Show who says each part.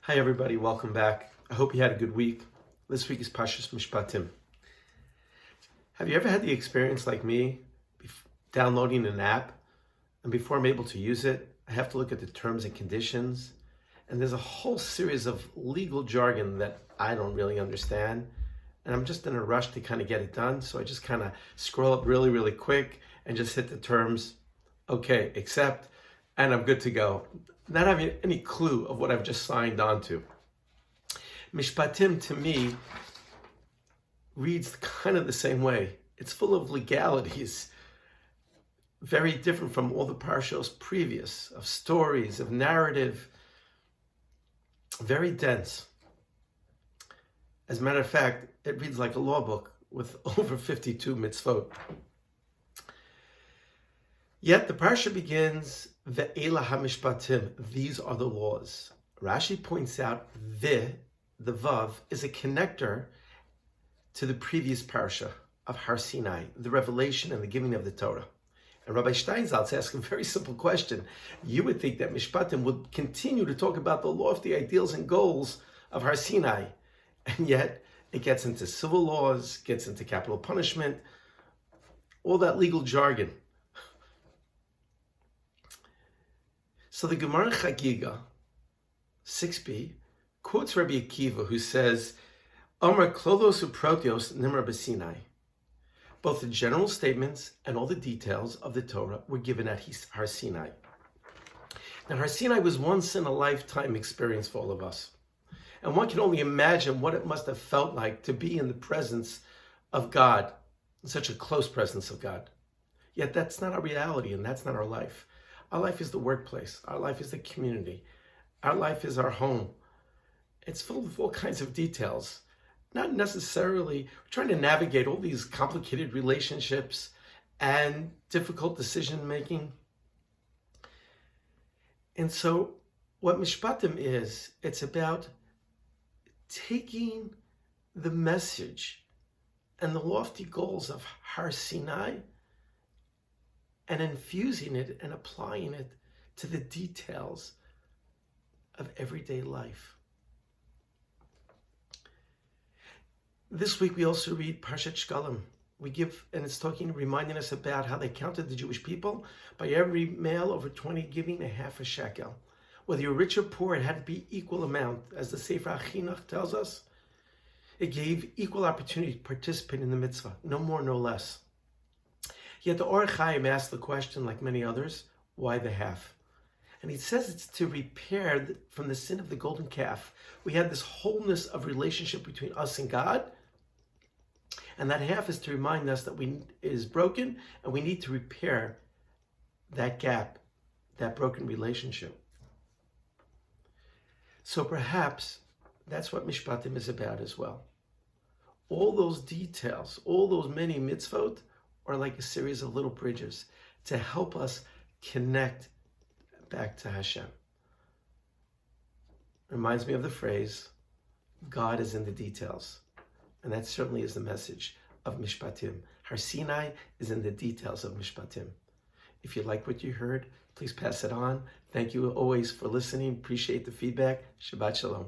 Speaker 1: Hi everybody, welcome back. I hope you had a good week. This week is Pashas Mishpatim. Have you ever had the experience like me, downloading an app, and before I'm able to use it, I have to look at the terms and conditions, and there's a whole series of legal jargon that I don't really understand, and I'm just in a rush to kind of get it done, so I just kind of scroll up really quick and just hit the terms, okay, accept, and I'm good to go, not having any clue of what I've just signed on to. Mishpatim, to me, reads kind of the same way. It's full of legalities, very different from all the parashos previous, of stories, of narrative, very dense. As a matter of fact, it reads like a law book with over 52 mitzvot. Yet the parsha begins, Ve'ela hamishpatim, these are the laws. Rashi points out the vav, is a connector to the previous parsha of Har Sinai, the revelation and the giving of the Torah. And Rabbi Steinsaltz asks a very simple question. You would think that Mishpatim would continue to talk about the lofty ideals and goals of Har Sinai, and yet it gets into civil laws, gets into capital punishment, all that legal jargon. So the Gemara Chagiga, 6b, quotes Rabbi Akiva, who says, Amar klolos uprotios nimra b'Sinai. Both the general statements and all the details of the Torah were given at Har Sinai. Now, Har Sinai was once in a lifetime experience for all of us. And one can only imagine what it must have felt like to be in the presence of God, in such a close presence of God. Yet that's not our reality, and that's not our life. Our life is the workplace. Our life is the community. Our life is our home. It's full of all kinds of details. Not necessarily trying to navigate all these complicated relationships and difficult decision making. And so what Mishpatim is, it's about taking the message and the lofty goals of Har Sinai and infusing it and applying it to the details of everyday life. This week we also read Parshat Shekalim. We give, and it's reminding us about how they counted the Jewish people by every male over 20 giving a half a shekel. Whether you're rich or poor, it had to be equal amount. As the Sefer HaChinuch tells us, it gave equal opportunity to participate in the mitzvah, no more, no less. Yet the Or Chaim asked the question, like many others, why the half? And he says it's to repair from the sin of the golden calf. We had this wholeness of relationship between us and God, and that half is to remind us that it is broken, and we need to repair that gap, that broken relationship. So perhaps that's what Mishpatim is about as well. All those details, all those many mitzvot, are like a series of little bridges to help us connect back to Hashem. Reminds me of the phrase, God is in the details. And that certainly is the message of Mishpatim. Har Sinai is in the details of Mishpatim. If you like what you heard, please pass it on. Thank you always for listening. Appreciate the feedback. Shabbat Shalom.